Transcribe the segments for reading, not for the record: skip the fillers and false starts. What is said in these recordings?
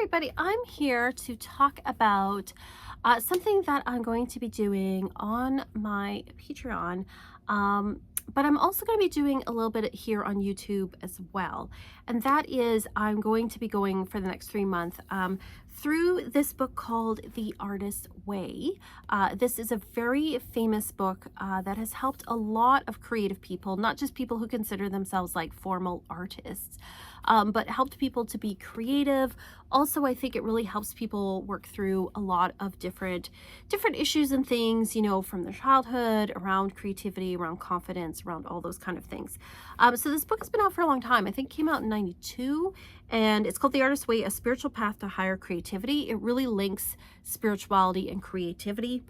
everybody. I'm here to talk about something that I'm going to be doing on my Patreon. But I'm also going to be doing a little bit here on YouTube as well. And that is, I'm going to be going for the next 3 months through this book called The Artist's Way. This is a very famous book that has helped a lot of creative people, not just people who consider themselves like formal artists, but helped people to be creative. Also, I think it really helps people work through a lot of different issues and things, you know, from their childhood, around creativity, around confidence, around all those kind of things. So this book has been out for a long time. I think it came out in 92, and it's called The Artist's Way, A Spiritual Path to Higher Creativity. It really links spirituality and creativity.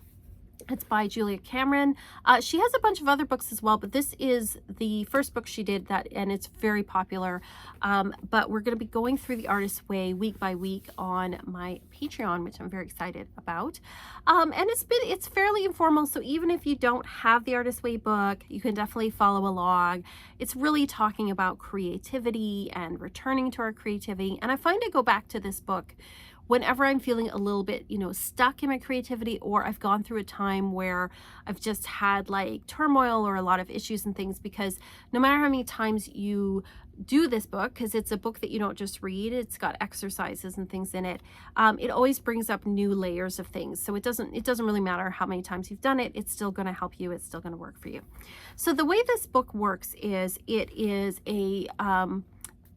It's by Julia Cameron. She has a bunch of other books as well, but this is the first book she did and it's very popular. But we're going to be going through The Artist's Way week by week on my Patreon, which I'm very excited about. And it's fairly informal, so even if you don't have the Artist's Way book, you can definitely follow along. It's really talking about creativity and returning to our creativity. And I find I go back to this book whenever I'm feeling a little bit, you know, stuck in my creativity, or I've gone through a time where I've just had like turmoil or a lot of issues and things, because no matter how many times you do this book, because it's a book that you don't just read, it's got exercises and things in it, it always brings up new layers of things. So it doesn't really matter how many times you've done it, it's still going to help you, it's still going to work for you. So the way this book works is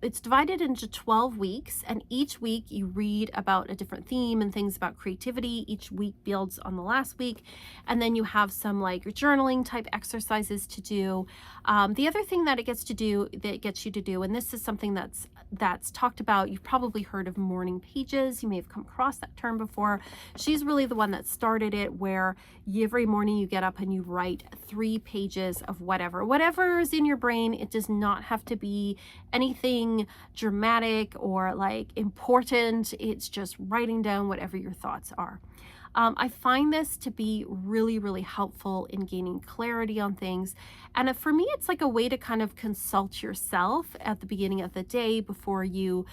it's divided into 12 weeks, and each week you read about a different theme and things about creativity. Each week builds on the last week, and then you have some like journaling type exercises to do. The other thing that it gets you to do, and this is something that's talked about, you've probably heard of morning pages. You may have come across that term before. She's really the one that started it, where every morning you get up and you write 3 pages of whatever is in your brain. It does not have to be anything dramatic or like important. It's just writing down whatever your thoughts are. I find this to be really, really helpful in gaining clarity on things. And for me, it's like a way to kind of consult yourself at the beginning of the day before you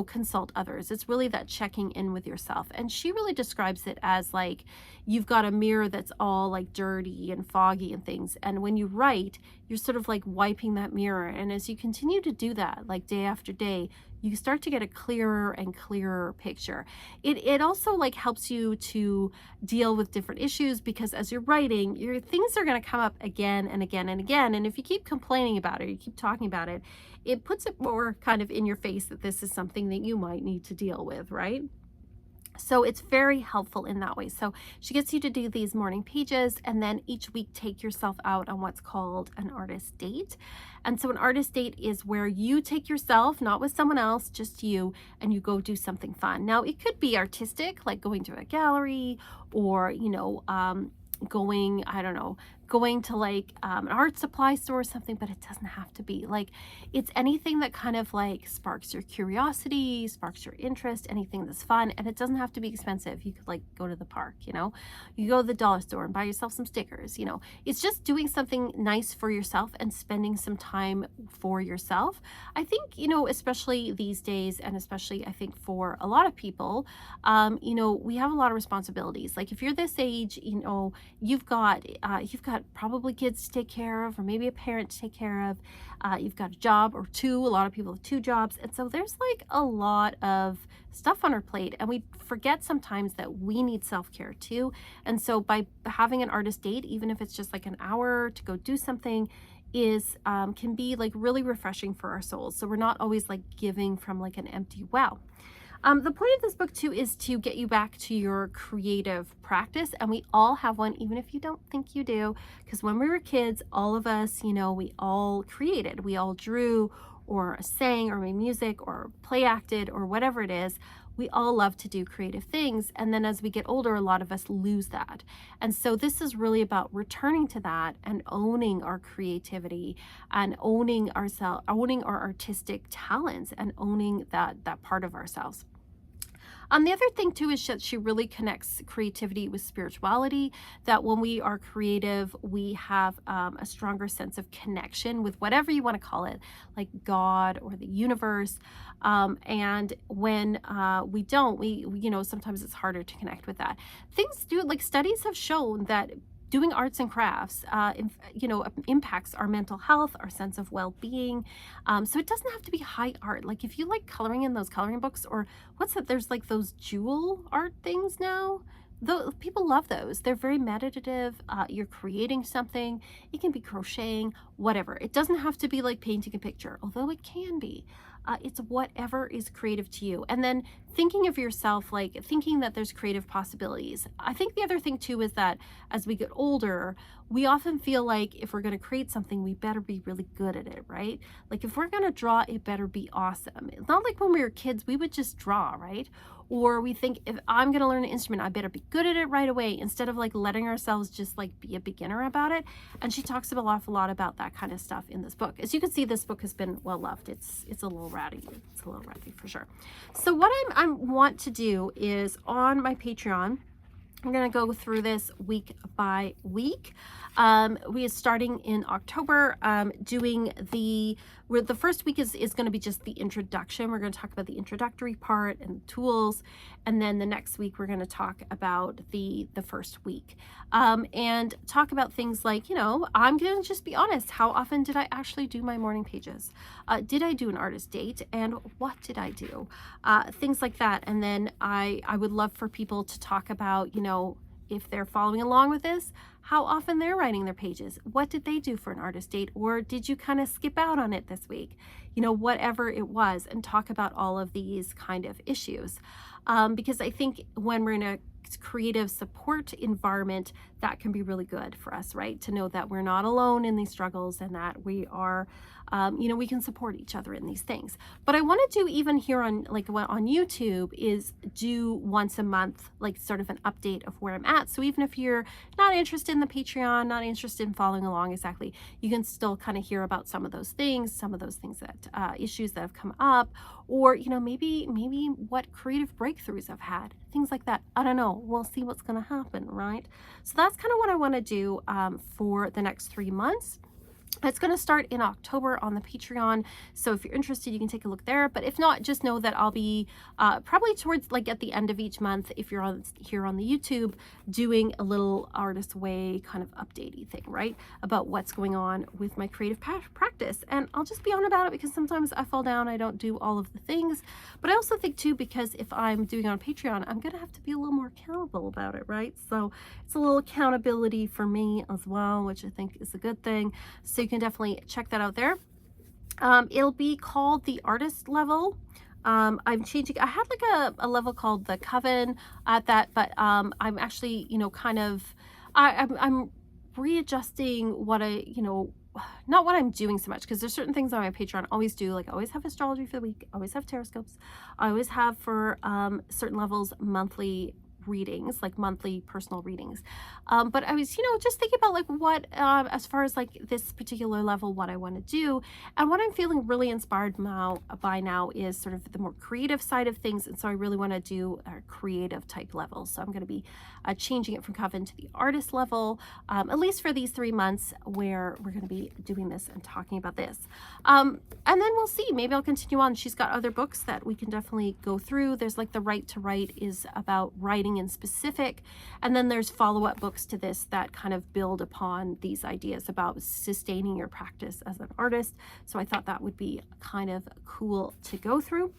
consult others. It's really that checking in with yourself. And she really describes it as like you've got a mirror that's all like dirty and foggy and things. And when you write, you're sort of like wiping that mirror. And as you continue to do that, like day after day, you start to get a clearer and clearer picture. It also like helps you to deal with different issues, because as you're writing, your things are going to come up again and again and again. And if you keep complaining about it, you keep talking about it, it puts it more kind of in your face that this is something that you might need to deal with, right? So it's very helpful in that way. So she gets you to do these morning pages, and then each week take yourself out on what's called an artist date. And so an artist date is where you take yourself, not with someone else, just you, and you go do something fun. Now it could be artistic, like going to a gallery, or going to like an art supply store or something, but it doesn't have to be like, it's anything that kind of like sparks your curiosity, sparks your interest, anything that's fun. And it doesn't have to be expensive. You could like go to the park, you go to the dollar store and buy yourself some stickers. It's just doing something nice for yourself and spending some time for yourself. I think, especially these days, and especially I think for a lot of people, we have a lot of responsibilities. Like if you're this age, you've got probably kids to take care of, or maybe a parent to take care of. You've got a job or two. A lot of people have 2 jobs. And so there's like a lot of stuff on our plate, and we forget sometimes that we need self-care too. And so by having an artist date, even if it's just like an hour to go do something, can be like really refreshing for our souls. So we're not always like giving from like an empty well. The point of this book too is to get you back to your creative practice, and we all have one, even if you don't think you do, because when we were kids, all of us, we all created, we all drew or sang or made music or play acted or whatever it is. We all love to do creative things, and then as we get older, a lot of us lose that. And so this is really about returning to that and owning our creativity and owning ourselves, owning our artistic talents, and owning that part of ourselves. The other thing too is that she really connects creativity with spirituality, that when we are creative, we have a stronger sense of connection with whatever you want to call it, like God or the universe. And when we don't, you know, sometimes it's harder to connect with that. Things do, like studies have shown that doing arts and crafts, you know, impacts our mental health, our sense of well-being. So it doesn't have to be high art. Like if you like coloring in those coloring books, or what's that? There's like those jewel art things now. Though people love those. They're very meditative. You're creating something. It can be crocheting, whatever. It doesn't have to be like painting a picture, although it can be. It's whatever is creative to you. And then thinking of yourself, like thinking that there's creative possibilities. I think the other thing too is that as we get older, we often feel like if we're going to create something, we better be really good at it, right? Like if we're going to draw, it better be awesome. It's not like when we were kids, we would just draw, right? Or we think if I'm going to learn an instrument, I better be good at it right away, instead of like letting ourselves just like be a beginner about it. And she talks about an awful lot about that kind of stuff in this book. As you can see, this book has been well loved. It's a little ratty. It's a little ratty for sure. So what I want to do is on my Patreon, I'm going to go through this week by week. We are starting in October, doing the first week is going to be just the introduction. We're going to talk about the introductory part and tools. And then the next week, we're going to talk about the first week, and talk about things like, you know, I'm going to just be honest. How often did I actually do my morning pages? Did I do an artist date? And what did I do? Things like that. And then I would love for people to talk about, you know, if they're following along with this, how often they're writing their pages. What did they do for an artist date? Or did you kind of skip out on it this week? You know, whatever it was, and talk about all of these kind of issues. Because I think when we're in a creative support environment, that can be really good for us, right? To know that we're not alone in these struggles, and that we are, you know, we can support each other in these things. But I want to do, even here on like on YouTube, is do once a month, like sort of an update of where I'm at. So even if you're not interested in the Patreon, not interested in following along exactly, you can still kind of hear about some of those things that issues that have come up, or, you know, maybe what creative breakthroughs I've had, things like that. I don't know. We'll see what's going to happen, right? So that's kind of what I want to do for the next 3 months. It's going to start in October on the Patreon. So if you're interested, you can take a look there. But if not, just know that I'll be probably towards like at the end of each month, if you're on here on the YouTube, doing a little Artist Way kind of updatey thing, right? About what's going on with my creative practice. And I'll just be on about it, because sometimes I fall down, I don't do all of the things. But I also think too, because if I'm doing it on Patreon, I'm going to have to be a little more accountable about it, right? So it's a little accountability for me as well, which I think is a good thing. So you can definitely check that out there. It'll be called the artist level. I'm changing. I had like a level called the Coven at that, but I'm actually, you know, kind of, I'm readjusting what you know, not what I'm doing so much, because there's certain things on my Patreon I always do. Like I always have astrology for the week, I always have taroscopes, I always have for certain levels monthly readings, like monthly personal readings. But I was, you know, just thinking about like what, as far as like this particular level, what I want to do. And what I'm feeling really inspired by now is sort of the more creative side of things. And so I really want to do a creative type level. So I'm going to be changing it from Coven to the artist level, at least for these 3 months where we're going to be doing this and talking about this. And then we'll see, maybe I'll continue on. She's got other books that we can definitely go through. There's like The Right to Write is about writing in specific, and then there's follow-up books to this that kind of build upon these ideas about sustaining your practice as an artist. So I thought that would be kind of cool to go through.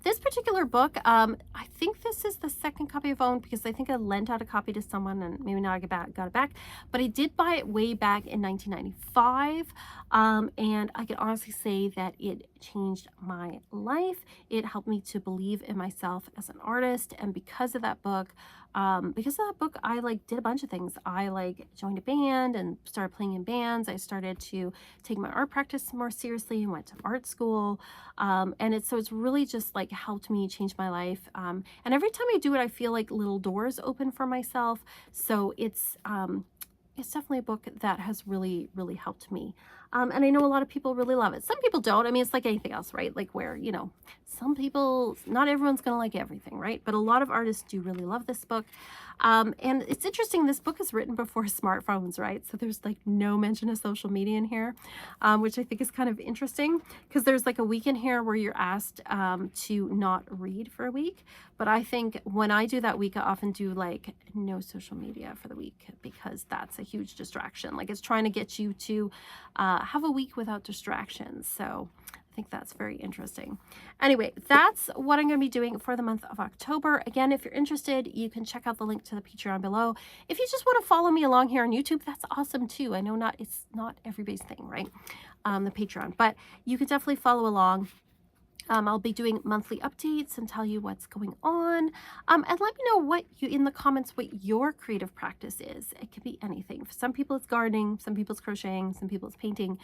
This particular book, I think this is the second copy I've owned, because I think I lent out a copy to someone and maybe not got it back, but I did buy it way back in 1995. And I can honestly say that it changed my life. It helped me to believe in myself as an artist. And because of that book, I like did a bunch of things. I like joined a band and started playing in bands. I started to take my art practice more seriously and went to art school. And it's really just like helped me change my life. And every time I do it, I feel like little doors open for myself. So it's definitely a book that has really, really helped me. And I know a lot of people really love it. Some people don't. I mean, it's like anything else, right? Like where, some people, not everyone's going to like everything, right? But a lot of artists do really love this book. And it's interesting, this book is written before smartphones, right? So there's like no mention of social media in here, which I think is kind of interesting, because there's like a week in here where you're asked to not read for a week. But I think when I do that week, I often do like no social media for the week, because that's a huge distraction. Like it's trying to get you to have a week without distractions. So I think that's very interesting. Anyway, that's what I'm going to be doing for the month of October. Again, if you're interested, you can check out the link to the Patreon below. If you just want to follow me along here on YouTube, that's awesome too. I know it's not everybody's thing, right? The Patreon, but you can definitely follow along. I'll be doing monthly updates and tell you what's going on. And let me know in the comments what your creative practice is. It could be anything. For some people it's gardening, some people it's crocheting, some people it's painting.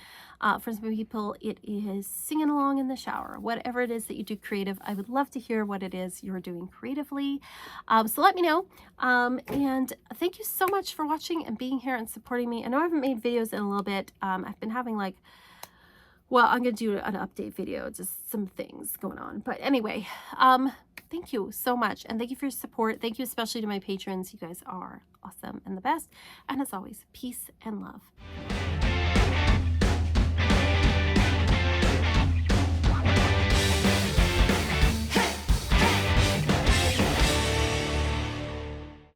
For some people it is singing along in the shower. Whatever it is that you do creative, I would love to hear what it is you're doing creatively. So let me know. And thank you so much for watching and being here and supporting me. I know I haven't made videos in a little bit. I've been having well, I'm going to do an update video, just some things going on. But anyway, thank you so much. And thank you for your support. Thank you especially to my patrons. You guys are awesome and the best. And as always, peace and love.